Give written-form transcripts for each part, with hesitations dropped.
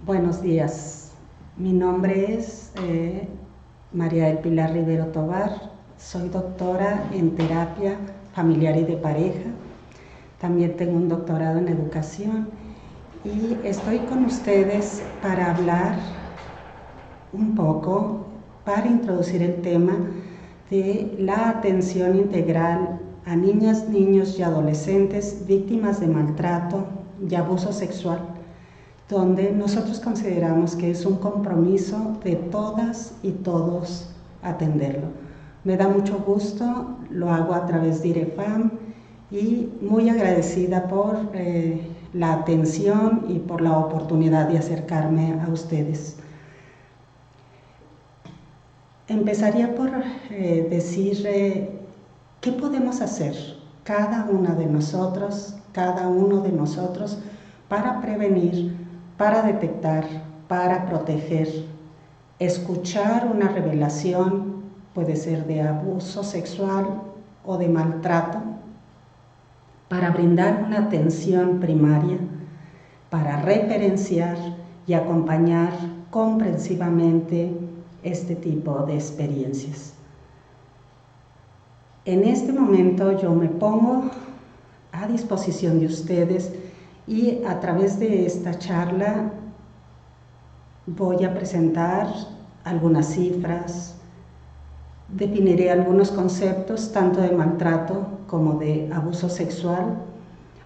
Buenos días, mi nombre es María del Pilar Rivero Tobar, soy doctora en terapia familiar y de pareja, también tengo un doctorado en educación y estoy con ustedes para hablar un poco, para introducir el tema de la atención integral a niñas, niños y adolescentes víctimas de maltrato y abuso sexual, donde nosotros consideramos que es un compromiso de todas y todos atenderlo. Me da mucho gusto, lo hago a través de IREFAM y muy agradecida por la atención y por la oportunidad de acercarme a ustedes. Empezaría por decir qué podemos hacer cada una de nosotros, cada uno de nosotros, para prevenir, para detectar, para proteger, escuchar una revelación, puede ser de abuso sexual o de maltrato, para brindar una atención primaria, para referenciar y acompañar comprensivamente este tipo de experiencias. En este momento yo me pongo a disposición de ustedes y a través de esta charla voy a presentar algunas cifras, definiré algunos conceptos tanto de maltrato como de abuso sexual,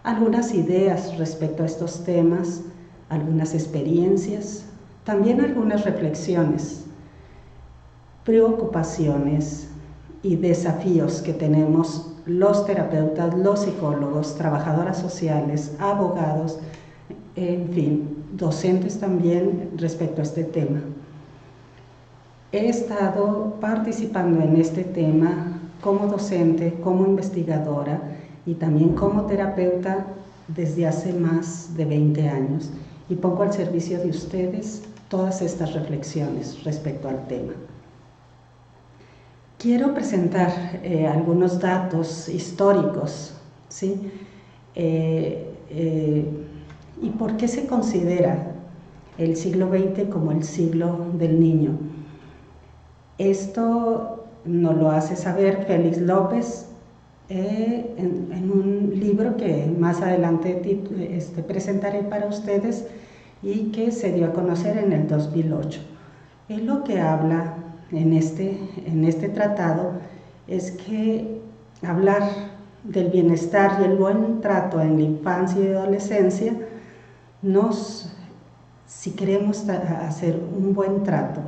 algunas ideas respecto a estos temas, algunas experiencias, también algunas reflexiones, preocupaciones y desafíos que tenemos los terapeutas, los psicólogos, trabajadoras sociales, abogados, en fin, docentes también respecto a este tema. He estado participando en este tema como docente, como investigadora y también como terapeuta desde hace más de 20 años y pongo al servicio de ustedes todas estas reflexiones respecto al tema. Quiero presentar algunos datos históricos, ¿sí? ¿Y por qué se considera el siglo XX como el siglo del niño? Esto nos lo hace saber Félix López en un libro que más adelante presentaré para ustedes y que se dio a conocer en el 2008. Él lo que habla en este tratado es que hablar del bienestar y el buen trato en la infancia y adolescencia si queremos hacer un buen trato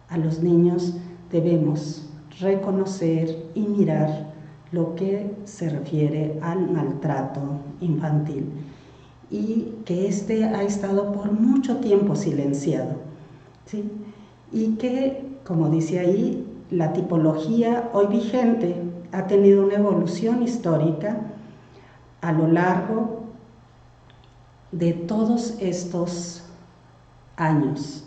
a los niños, debemos reconocer y mirar lo que se refiere al maltrato infantil y que ha estado por mucho tiempo silenciado, ¿sí? Y que, como dice ahí, la tipología hoy vigente ha tenido una evolución histórica a lo largo de todos estos años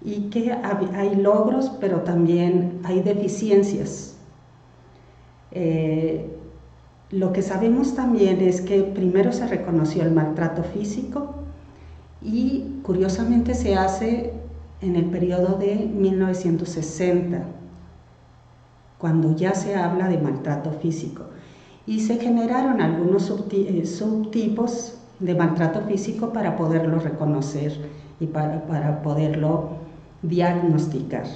y que hay logros, pero también hay deficiencias. Lo que sabemos también es que primero se reconoció el maltrato físico y curiosamente se hace en el periodo de 1960, cuando ya se habla de maltrato físico. Y se generaron algunos subtipos de maltrato físico para poderlo reconocer y para poderlo diagnosticar.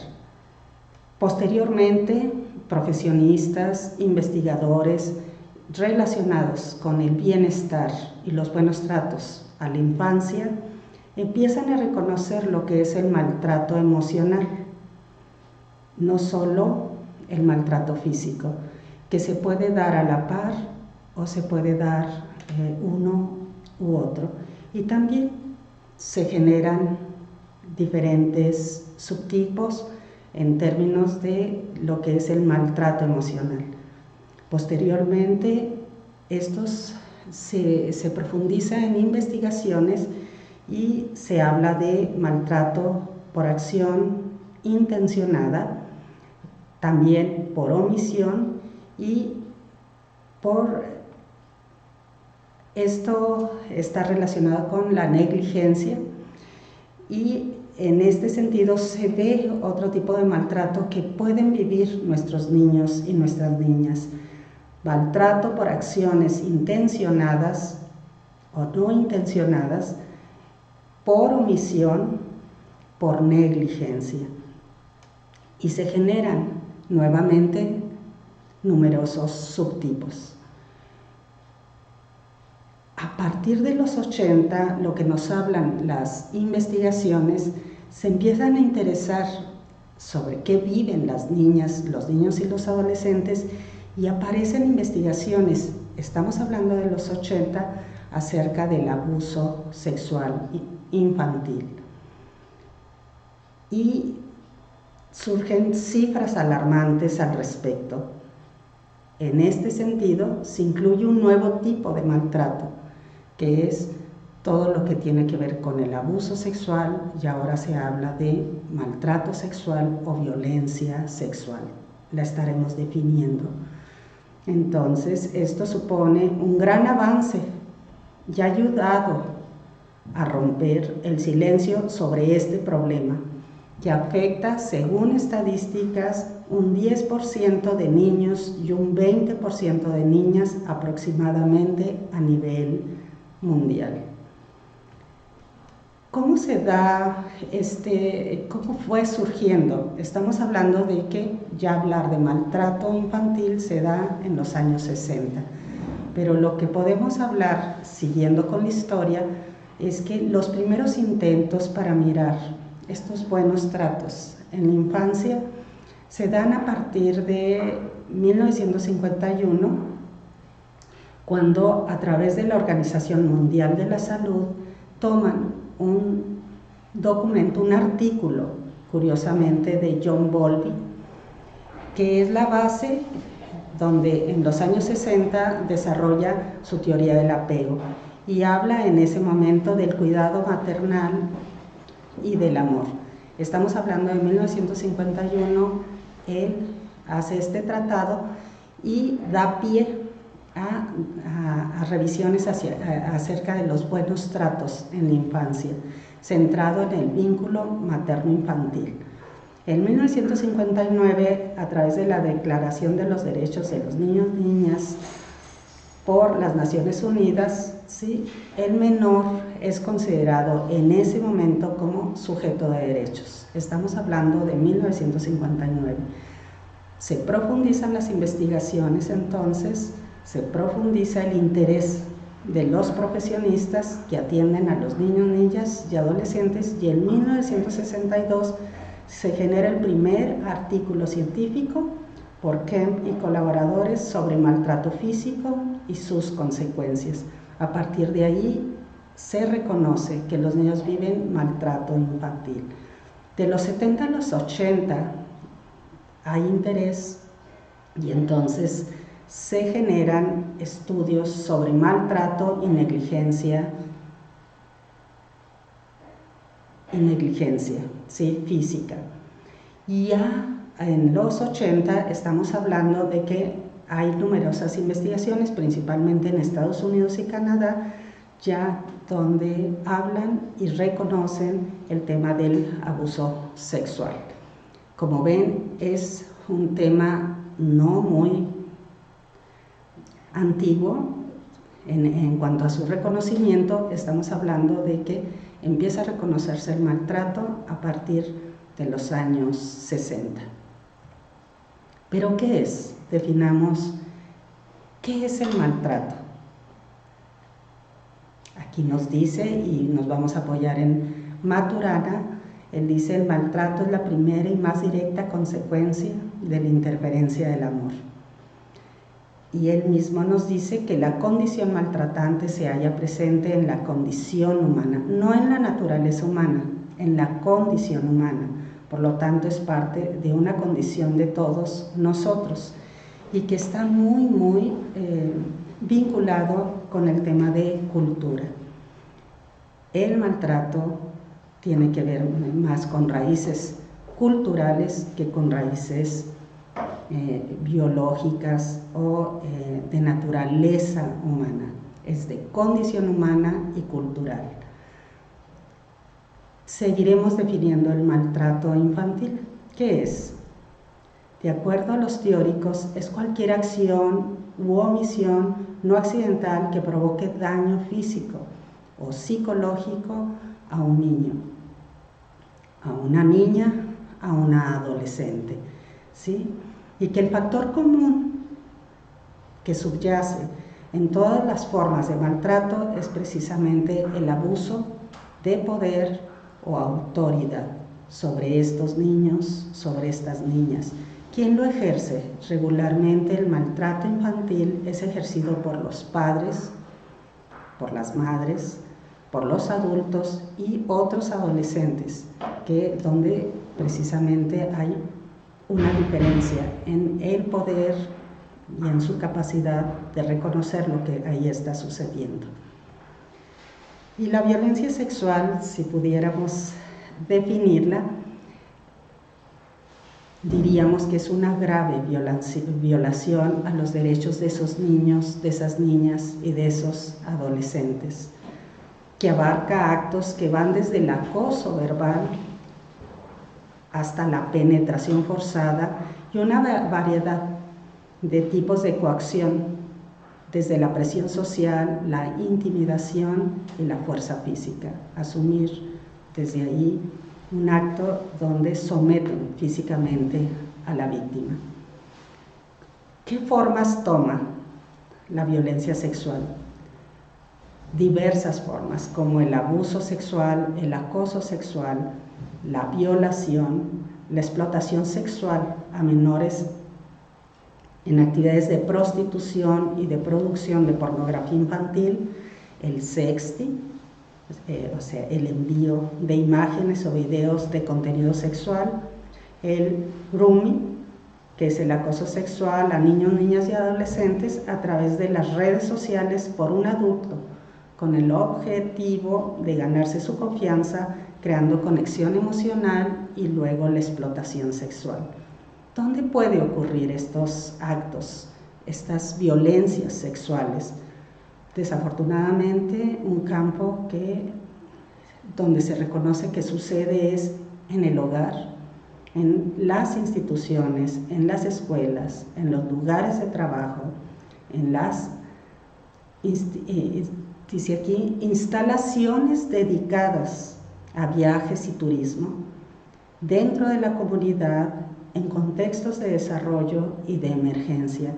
Posteriormente, profesionistas, investigadores relacionados con el bienestar y los buenos tratos a la infancia empiezan a reconocer lo que es el maltrato emocional, no solo el maltrato físico, que se puede dar a la par o se puede dar uno u otro. Y también se generan diferentes subtipos en términos de lo que es el maltrato emocional. Posteriormente, estos se profundiza en investigaciones y se habla de maltrato por acción intencionada, también por omisión, y por esto está relacionado con la negligencia, y en este sentido se ve otro tipo de maltrato que pueden vivir nuestros niños y nuestras niñas. Maltrato por acciones intencionadas o no intencionadas, por omisión, por negligencia. Y se generan nuevamente numerosos subtipos. A partir de los 80, lo que nos hablan las investigaciones, se empiezan a interesar sobre qué viven las niñas, los niños y los adolescentes, y aparecen investigaciones, estamos hablando de los 80, acerca del abuso sexual infantil. Y surgen cifras alarmantes al respecto. En este sentido, se incluye un nuevo tipo de maltrato, que es todo lo que tiene que ver con el abuso sexual, y ahora se habla de maltrato sexual o violencia sexual. La estaremos definiendo. Entonces, esto supone un gran avance y ha ayudado a romper el silencio sobre este problema, que afecta, según estadísticas, un 10% de niños y un 20% de niñas aproximadamente a nivel mundial. ¿Cómo se da cómo fue surgiendo? Estamos hablando de que ya hablar de maltrato infantil se da en los años 60, pero lo que podemos hablar, siguiendo con la historia, es que los primeros intentos para mirar estos buenos tratos en la infancia se dan a partir de 1951, cuando a través de la Organización Mundial de la Salud toman un documento, un artículo, curiosamente, de John Bowlby, que es la base donde en los años 60 desarrolla su teoría del apego y habla en ese momento del cuidado maternal y del amor. Estamos hablando de 1951, él hace este tratado y da pie a revisiones acerca de los buenos tratos en la infancia, centrado en el vínculo materno-infantil. En 1959, a través de la Declaración de los Derechos de los Niños y Niñas por las Naciones Unidas, ¿sí?, el menor es considerado en ese momento como sujeto de derechos. Estamos hablando de 1959. Se profundizan las investigaciones entonces, se profundiza el interés de los profesionistas que atienden a los niños, niñas y adolescentes, y en 1962 se genera el primer artículo científico por Kemp y colaboradores sobre maltrato físico y sus consecuencias. A partir de ahí se reconoce que los niños viven maltrato infantil. De los 70 a los 80 hay interés y entonces se generan estudios sobre maltrato y negligencia, ¿sí?, física. Y ya en los 80 estamos hablando de que hay numerosas investigaciones, principalmente en Estados Unidos y Canadá, ya donde hablan y reconocen el tema del abuso sexual. Como ven, es un tema no muy antiguo en cuanto a su reconocimiento. Estamos hablando de que empieza a reconocerse el maltrato a partir de los años 60. ¿Pero qué es? Definamos qué es el maltrato. Aquí nos dice, y nos vamos a apoyar en Maturana, él dice: el maltrato es la primera y más directa consecuencia de la interferencia del amor. Y él mismo nos dice que la condición maltratante se halla presente en la condición humana, no en la naturaleza humana, en la condición humana. Por lo tanto, es parte de una condición de todos nosotros y que está muy vinculado con el tema de cultura. El maltrato tiene que ver más con raíces culturales que con raíces biológicas o de naturaleza humana, es de condición humana y cultural. Seguiremos definiendo el maltrato infantil. ¿Qué es? De acuerdo a los teóricos, es cualquier acción u omisión no accidental que provoque daño físico o psicológico a un niño, a una niña, a una adolescente, ¿sí? Y que el factor común que subyace en todas las formas de maltrato es precisamente el abuso de poder o autoridad sobre estos niños, sobre estas niñas. Quien lo ejerce regularmente, el maltrato infantil, es ejercido por los padres, por las madres, por los adultos y otros adolescentes, donde precisamente hay una diferencia en el poder y en su capacidad de reconocer lo que ahí está sucediendo. Y la violencia sexual, si pudiéramos definirla, diríamos que es una grave violación a los derechos de esos niños, de esas niñas y de esos adolescentes, que abarca actos que van desde el acoso verbal hasta la penetración forzada y una variedad de tipos de coacción, desde la presión social, la intimidación y la fuerza física. Asumir desde ahí un acto donde someten físicamente a la víctima. ¿Qué formas toma la violencia sexual? Diversas formas, como el abuso sexual, el acoso sexual, la violación, la explotación sexual a menores en actividades de prostitución y de producción de pornografía infantil, el sexting, o sea, el envío de imágenes o videos de contenido sexual, el grooming, que es el acoso sexual a niños, niñas y adolescentes a través de las redes sociales por un adulto, con el objetivo de ganarse su confianza, creando conexión emocional y luego la explotación sexual. ¿Dónde puede ocurrir estos actos, estas violencias sexuales? Desafortunadamente, un campo donde se reconoce que sucede es en el hogar, en las instituciones, en las escuelas, en los lugares de trabajo, en las dice aquí, instalaciones dedicadas a viajes y turismo, dentro de la comunidad, en contextos de desarrollo y de emergencia.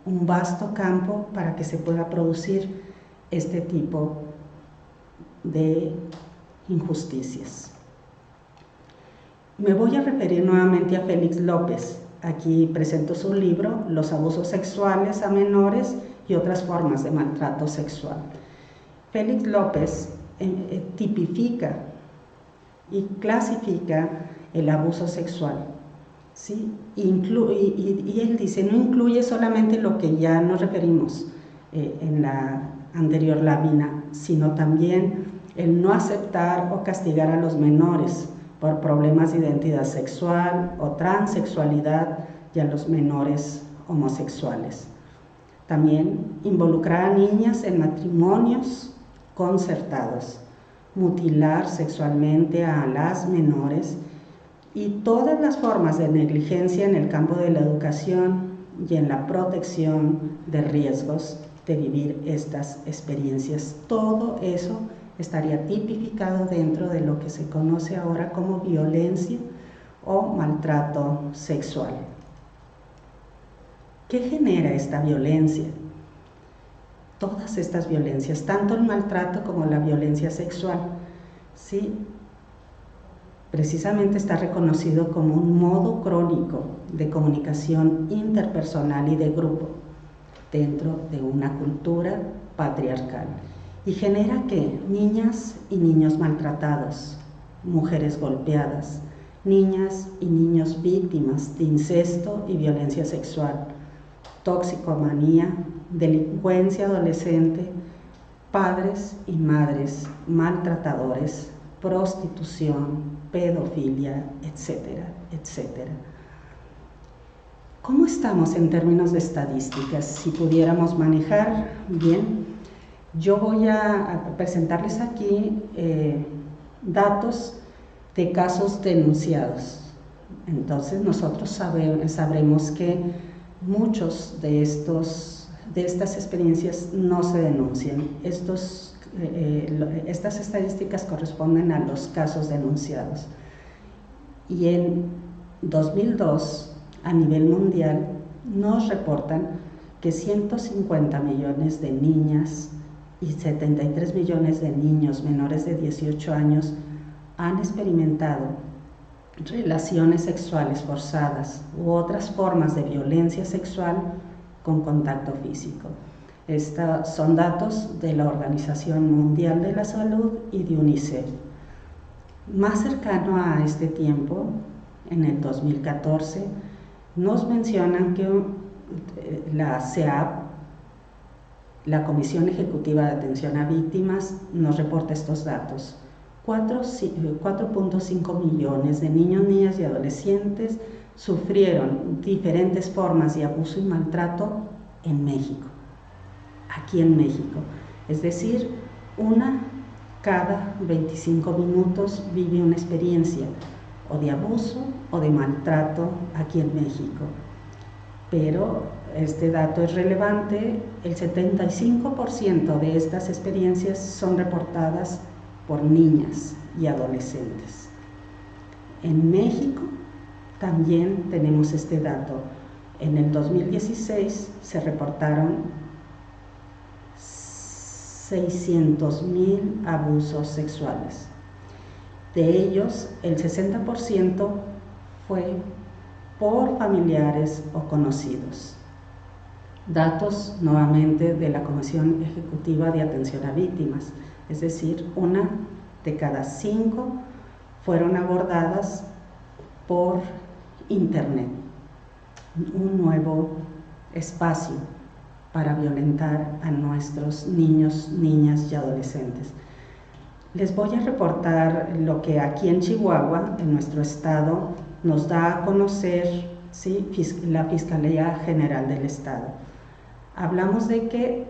Un vasto campo para que se pueda producir este tipo de injusticias. Me voy a referir nuevamente a Félix López. Aquí presento su libro, Los abusos sexuales a menores y otras formas de maltrato sexual. Félix López tipifica y clasifica el abuso sexual, ¿sí? Y él dice, no incluye solamente lo que ya nos referimos en la anterior lámina, sino también el no aceptar o castigar a los menores por problemas de identidad sexual o transexualidad y a los menores homosexuales. También involucrar a niñas en matrimonios concertados, mutilar sexualmente a las menores y todas las formas de negligencia en el campo de la educación y en la protección de riesgos de vivir estas experiencias. Todo eso estaría tipificado dentro de lo que se conoce ahora como violencia o maltrato sexual. ¿Qué genera esta violencia? Todas estas violencias, tanto el maltrato como la violencia sexual, ¿sí? Precisamente está reconocido como un modo crónico de comunicación interpersonal y de grupo dentro de una cultura patriarcal y genera que niñas y niños maltratados, mujeres golpeadas, niñas y niños víctimas de incesto y violencia sexual, toxicomanía, delincuencia adolescente, padres y madres maltratadores, prostitución, pedofilia, etcétera, etcétera. ¿Cómo estamos en términos de estadísticas? Si pudiéramos manejar bien, yo voy a presentarles aquí datos de casos denunciados. Entonces nosotros sabremos que muchos de estas experiencias no se denuncian. Estas estadísticas corresponden a los casos denunciados. Y en 2002, a nivel mundial, nos reportan que 150 millones de niñas y 73 millones de niños menores de 18 años han experimentado relaciones sexuales forzadas u otras formas de violencia sexual con contacto físico. Estos son datos de la Organización Mundial de la Salud y de UNICEF. Más cercano a este tiempo, en el 2014, nos mencionan que la CEAP, la Comisión Ejecutiva de Atención a Víctimas, nos reporta estos datos. 4.5 millones de niños, niñas y adolescentes sufrieron diferentes formas de abuso y maltrato en México, aquí en México. Es decir, una cada 25 minutos vive una experiencia o de abuso o de maltrato aquí en México. Pero este dato es relevante, el 75% de estas experiencias son reportadas por niñas y adolescentes. En México también tenemos este dato. En el 2016 se reportaron 600,000 abusos sexuales. De ellos, el 60% fue por familiares o conocidos. Datos nuevamente de la Comisión Ejecutiva de Atención a Víctimas, es decir, 1 de cada 5 fueron abordadas por Internet, un nuevo espacio para violentar a nuestros niños, niñas y adolescentes. Les voy a reportar lo que aquí en Chihuahua, en nuestro estado, nos da a conocer, ¿sí?, la Fiscalía General del Estado. Hablamos de que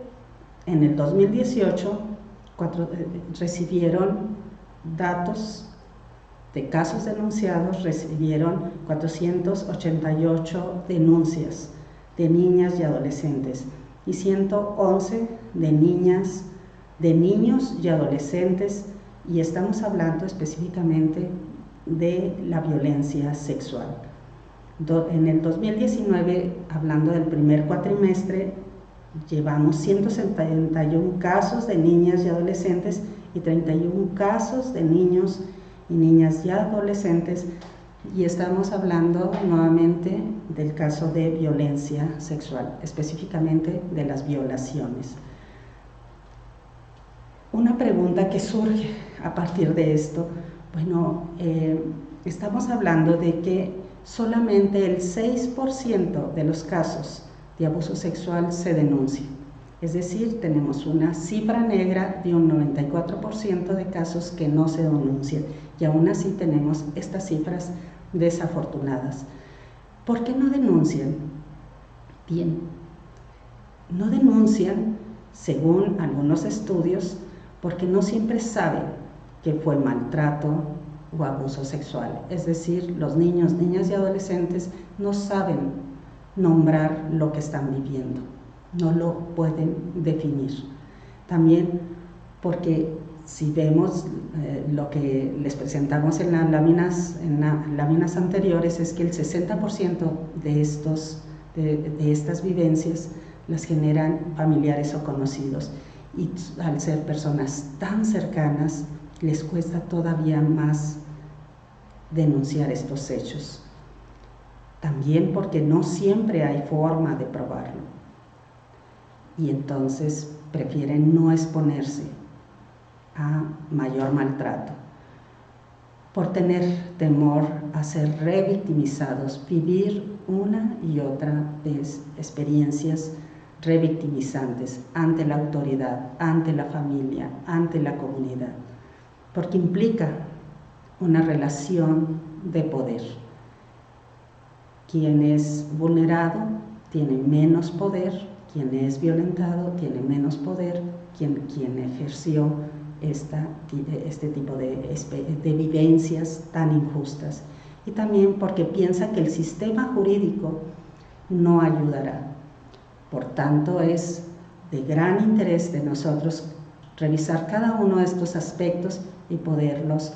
en el 2018 recibieron datos de casos denunciados, recibieron 488 denuncias de niñas y adolescentes y 111 de niños y adolescentes, y estamos hablando específicamente de la violencia sexual. En el 2019, hablando del primer cuatrimestre, llevamos 171 casos de niñas y adolescentes y 31 casos de niños y niñas y adolescentes, y estamos hablando nuevamente del caso de violencia sexual, específicamente de las violaciones. Una pregunta que surge a partir de esto, bueno, estamos hablando de que solamente el 6% de los casos de abuso sexual se denuncia. Es decir, tenemos una cifra negra de un 94% de casos que no se denuncian, y aún así tenemos estas cifras desafortunadas. ¿Por qué no denuncian? Bien, no denuncian, según algunos estudios, porque no siempre saben que fue maltrato o abuso sexual. Es decir, los niños, niñas y adolescentes no saben nombrar lo que están viviendo, no lo pueden definir. También porque si vemos lo que les presentamos en las láminas anteriores, es que el 60% de estas vivencias las generan familiares o conocidos, y al ser personas tan cercanas les cuesta todavía más denunciar estos hechos. También porque no siempre hay forma de probarlo, y entonces prefieren no exponerse a mayor maltrato por tener temor a ser revictimizados, vivir una y otra vez experiencias revictimizantes ante la autoridad, ante la familia, ante la comunidad, porque implica una relación de poder. Quien es vulnerado tiene menos poder, quien es violentado tiene menos poder, quien ejerció este tipo de vivencias tan injustas. Y también porque piensa que el sistema jurídico no ayudará. Por tanto, es de gran interés de nosotros revisar cada uno de estos aspectos y poderlos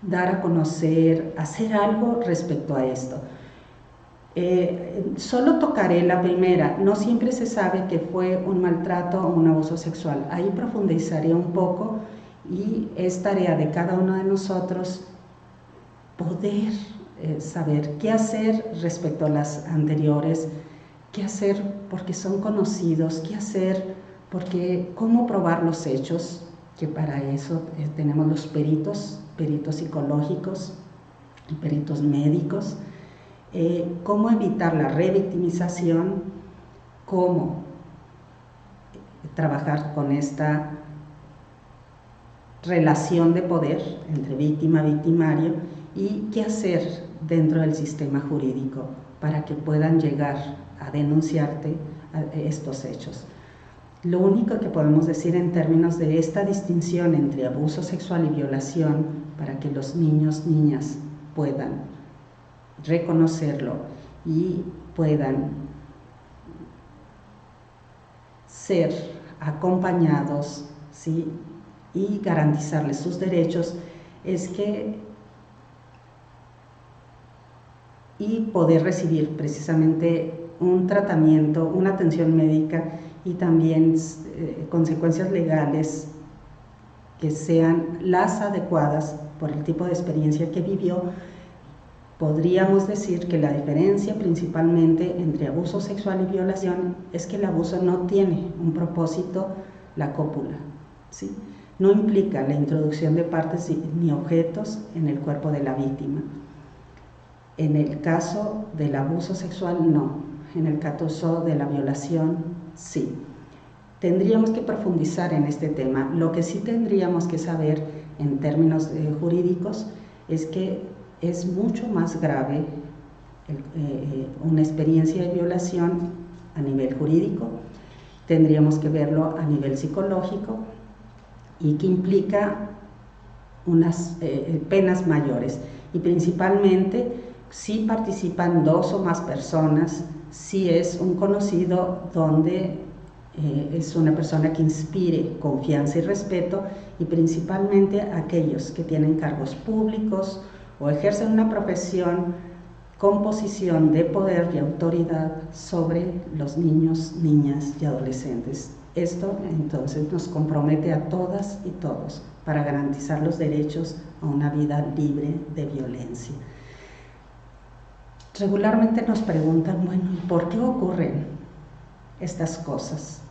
dar a conocer, hacer algo respecto a esto. Solo tocaré la primera. No siempre se sabe que fue un maltrato o un abuso sexual. Ahí profundizaré un poco y es tarea de cada uno de nosotros poder saber qué hacer respecto a las anteriores, qué hacer porque son conocidos, qué hacer porque cómo probar los hechos, que para eso tenemos los peritos psicológicos y peritos médicos, cómo evitar la revictimización, cómo trabajar con esta relación de poder entre víctima y victimario y qué hacer dentro del sistema jurídico para que puedan llegar a denunciarte estos hechos. Lo único que podemos decir en términos de esta distinción entre abuso sexual y violación, para que los niños, niñas puedan reconocerlo y puedan ser acompañados, ¿sí?, y garantizarles sus derechos, es que y poder recibir precisamente un tratamiento, una atención médica y también consecuencias legales que sean las adecuadas por el tipo de experiencia que vivió. Podríamos decir que la diferencia principalmente entre abuso sexual y violación es que el abuso no tiene un propósito, la cópula, ¿sí? No implica la introducción de partes ni objetos en el cuerpo de la víctima. En el caso del abuso sexual, no. En el caso de la violación, sí. Tendríamos que profundizar en este tema. Lo que sí tendríamos que saber en términos jurídicos es que es mucho más grave una experiencia de violación a nivel jurídico. Tendríamos que verlo a nivel psicológico y que implica unas penas mayores. Y principalmente si participan 2 o más personas, si es un conocido donde es una persona que inspire confianza y respeto, y principalmente aquellos que tienen cargos públicos o ejercen una profesión con posición de poder y autoridad sobre los niños, niñas y adolescentes. Esto entonces nos compromete a todas y todos para garantizar los derechos a una vida libre de violencia. Regularmente nos preguntan, bueno, ¿por qué ocurren estas cosas?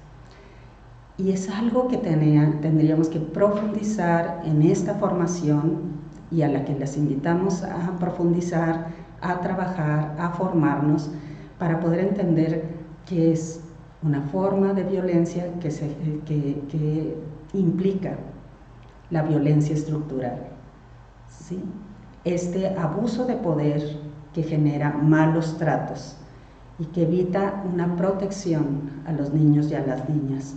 Y es algo que tendríamos que profundizar en esta formación y a la que les invitamos a profundizar, a trabajar, a formarnos para poder entender que es una forma de violencia que implica la violencia estructural, ¿sí? Este abuso de poder que genera malos tratos y que evita una protección a los niños y a las niñas.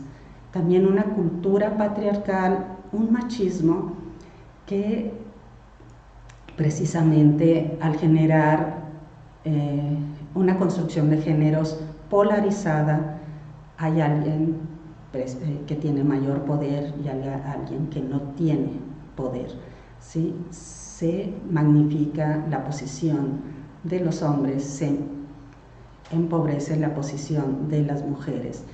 También una cultura patriarcal, un machismo que precisamente al generar una construcción de géneros polarizada, hay alguien que tiene mayor poder y alguien que no tiene poder, ¿sí? Se magnifica la posición de los hombres, se empobrece la posición de las mujeres,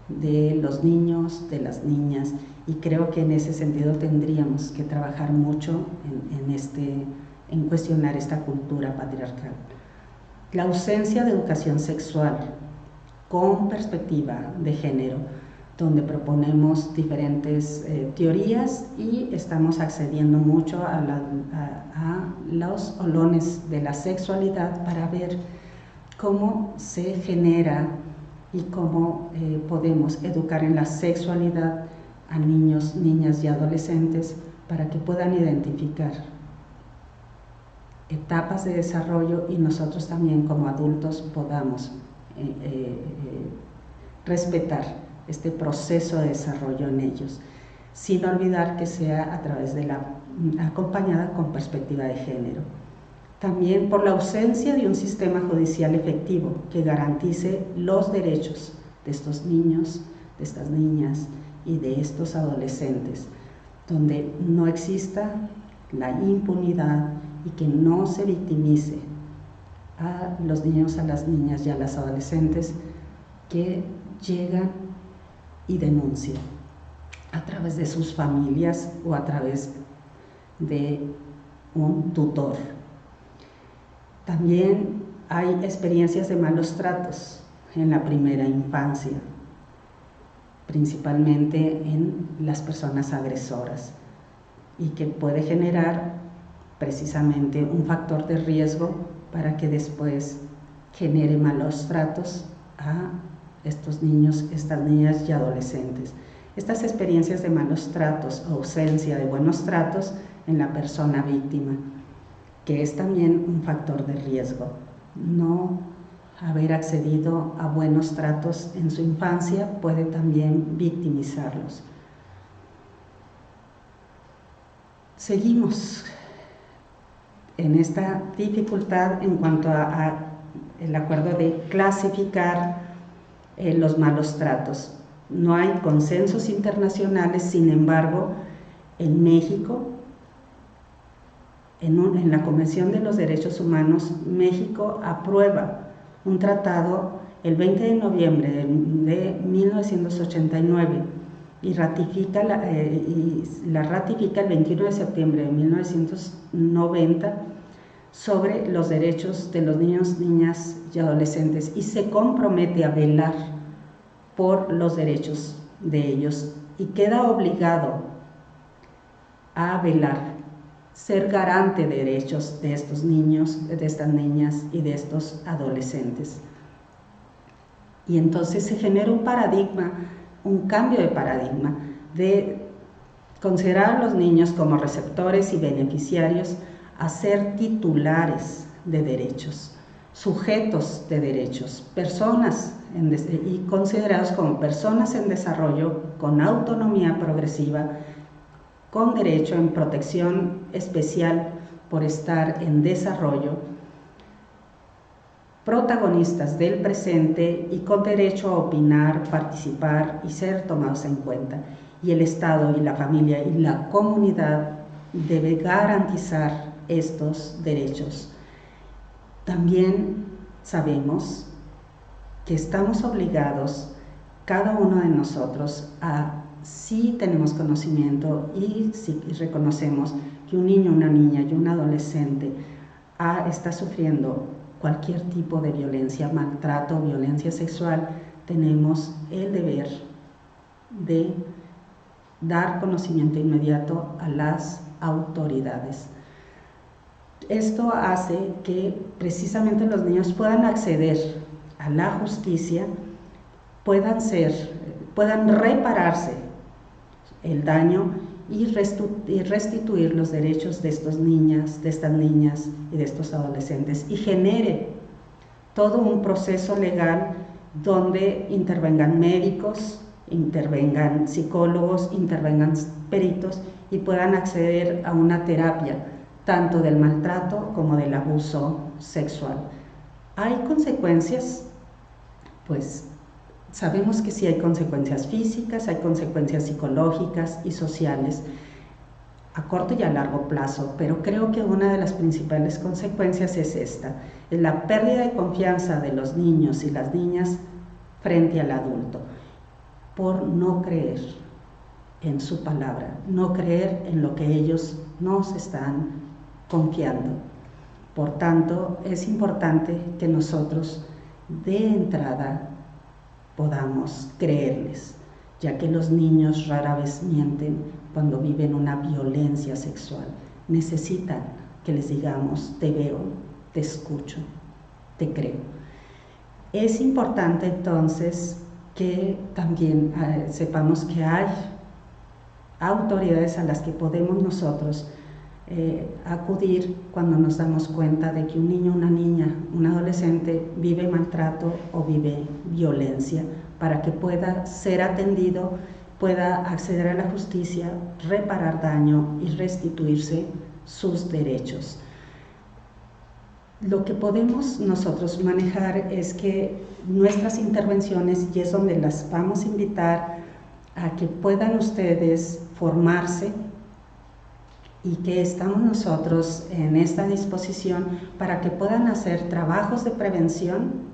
de los niños, de las niñas, y creo que en ese sentido tendríamos que trabajar mucho en cuestionar esta cultura patriarcal. La ausencia de educación sexual con perspectiva de género, donde proponemos diferentes teorías y estamos accediendo mucho a los olones de la sexualidad para ver cómo se genera y cómo podemos educar en la sexualidad a niños, niñas y adolescentes para que puedan identificar etapas de desarrollo y nosotros también como adultos podamos respetar este proceso de desarrollo en ellos, sin olvidar que sea a través de acompañada con perspectiva de género. También por la ausencia de un sistema judicial efectivo que garantice los derechos de estos niños, de estas niñas y de estos adolescentes, donde no exista la impunidad y que no se victimice a los niños, a las niñas y a las adolescentes que llegan y denuncian a través de sus familias o a través de un tutor. También hay experiencias de malos tratos en la primera infancia, principalmente en las personas agresoras, y que puede generar precisamente un factor de riesgo para que después genere malos tratos a estos niños, estas niñas y adolescentes. Estas experiencias de malos tratos o ausencia de buenos tratos en la persona víctima, que es también un factor de riesgo. No haber accedido a buenos tratos en su infancia puede también victimizarlos. Seguimos en esta dificultad en cuanto a el acuerdo de clasificar los malos tratos. No hay consensos internacionales, sin embargo, en México, en la Convención de los Derechos Humanos, México aprueba un tratado el 20 de noviembre de 1989 y la ratifica el 21 de septiembre de 1990 sobre los derechos de los niños, niñas y adolescentes, y se compromete a velar por los derechos de ellos y queda obligado a velar, ser garante de derechos de estos niños, de estas niñas y de estos adolescentes. Y entonces se genera un paradigma, un cambio de paradigma, de considerar a los niños como receptores y beneficiarios a ser titulares de derechos, sujetos de derechos, personas y considerados como personas en desarrollo con autonomía progresiva, con derecho en protección especial por estar en desarrollo, protagonistas del presente y con derecho a opinar, participar y ser tomados en cuenta. Y el Estado y la familia y la comunidad debe garantizar estos derechos. También sabemos que estamos obligados, cada uno de nosotros, si tenemos conocimiento y si reconocemos que un niño, una niña y un adolescente está sufriendo cualquier tipo de violencia, maltrato o violencia sexual, tenemos el deber de dar conocimiento inmediato a las autoridades. Esto hace que precisamente los niños puedan acceder a la justicia, puedan repararse el daño y restituir los derechos de estas niñas y de estos adolescentes, y genere todo un proceso legal donde intervengan médicos, intervengan psicólogos, intervengan peritos y puedan acceder a una terapia tanto del maltrato como del abuso sexual. ¿Hay consecuencias? Pues sabemos que sí hay consecuencias físicas, hay consecuencias psicológicas y sociales a corto y a largo plazo, pero creo que una de las principales consecuencias es esta, es la pérdida de confianza de los niños y las niñas frente al adulto, por no creer en su palabra, no creer en lo que ellos nos están confiando. Por tanto, es importante que nosotros de entrada podamos creerles, ya que los niños rara vez mienten cuando viven una violencia sexual. Necesitan que les digamos: te veo, te escucho, te creo. Es importante entonces que también sepamos que hay autoridades a las que podemos nosotros acudir cuando nos damos cuenta de que un niño, una niña, un adolescente vive maltrato o vive violencia para que pueda ser atendido, pueda acceder a la justicia, reparar daño y restituirse sus derechos. Lo que podemos nosotros manejar es que nuestras intervenciones, y es donde las vamos a invitar a que puedan ustedes formarse, y que estamos nosotros en esta disposición para que puedan hacer trabajos de prevención,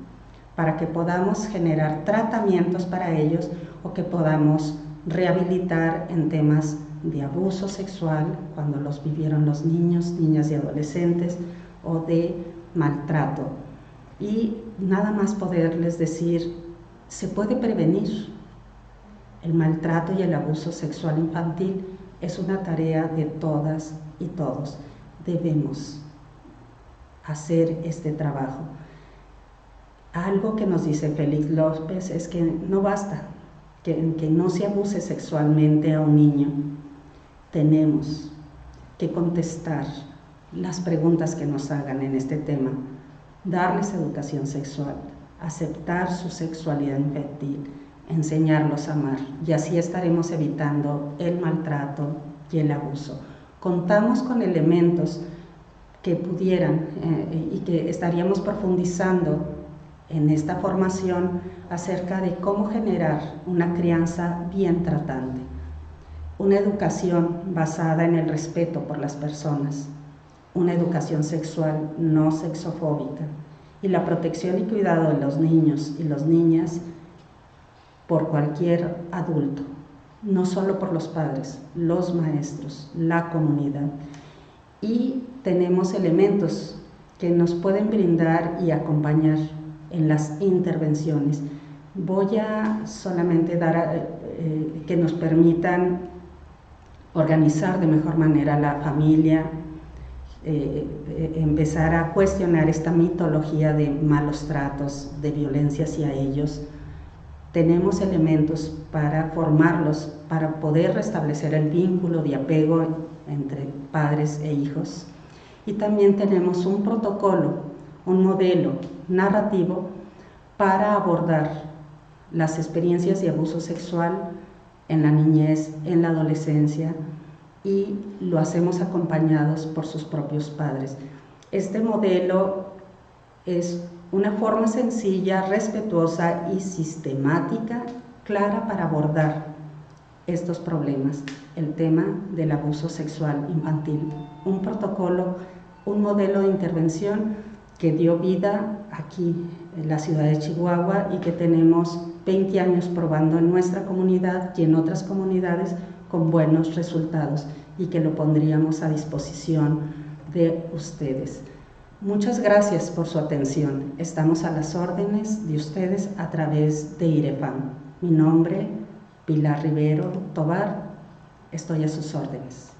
para que podamos generar tratamientos para ellos o que podamos rehabilitar en temas de abuso sexual cuando los vivieron los niños, niñas y adolescentes, o de maltrato. Y nada más poderles decir, se puede prevenir. El maltrato y el abuso sexual infantil es una tarea de todas y todos. Debemos hacer este trabajo. Algo que nos dice Félix López es que no basta que no se abuse sexualmente a un niño. Tenemos que contestar las preguntas que nos hagan en este tema, darles educación sexual, aceptar su sexualidad infantil, enseñarlos a amar, y así estaremos evitando el maltrato y el abuso. Contamos con elementos que pudieran y que estaríamos profundizando en esta formación acerca de cómo generar una crianza bien tratante, una educación basada en el respeto por las personas, una educación sexual no sexofóbica y la protección y cuidado de los niños y las niñas por cualquier adulto, no solo por los padres, los maestros, la comunidad. Y tenemos elementos que nos pueden brindar y acompañar en las intervenciones. Voy a solamente dar que nos permitan organizar de mejor manera la familia, empezar a cuestionar esta mitología de malos tratos, de violencia hacia ellos. Tenemos elementos para formarlos, para poder restablecer el vínculo de apego entre padres e hijos. Y también tenemos un protocolo, un modelo narrativo para abordar las experiencias de abuso sexual en la niñez, en la adolescencia, y lo hacemos acompañados por sus propios padres. Este modelo es una forma sencilla, respetuosa y sistemática, clara para abordar estos problemas, el tema del abuso sexual infantil. Un protocolo, un modelo de intervención que dio vida aquí en la ciudad de Chihuahua y que tenemos 20 años probando en nuestra comunidad y en otras comunidades con buenos resultados, y que lo pondríamos a disposición de ustedes. Muchas gracias por su atención. Estamos a las órdenes de ustedes a través de IREFAM. Mi nombre, Pilar Rivero Tobar. Estoy a sus órdenes.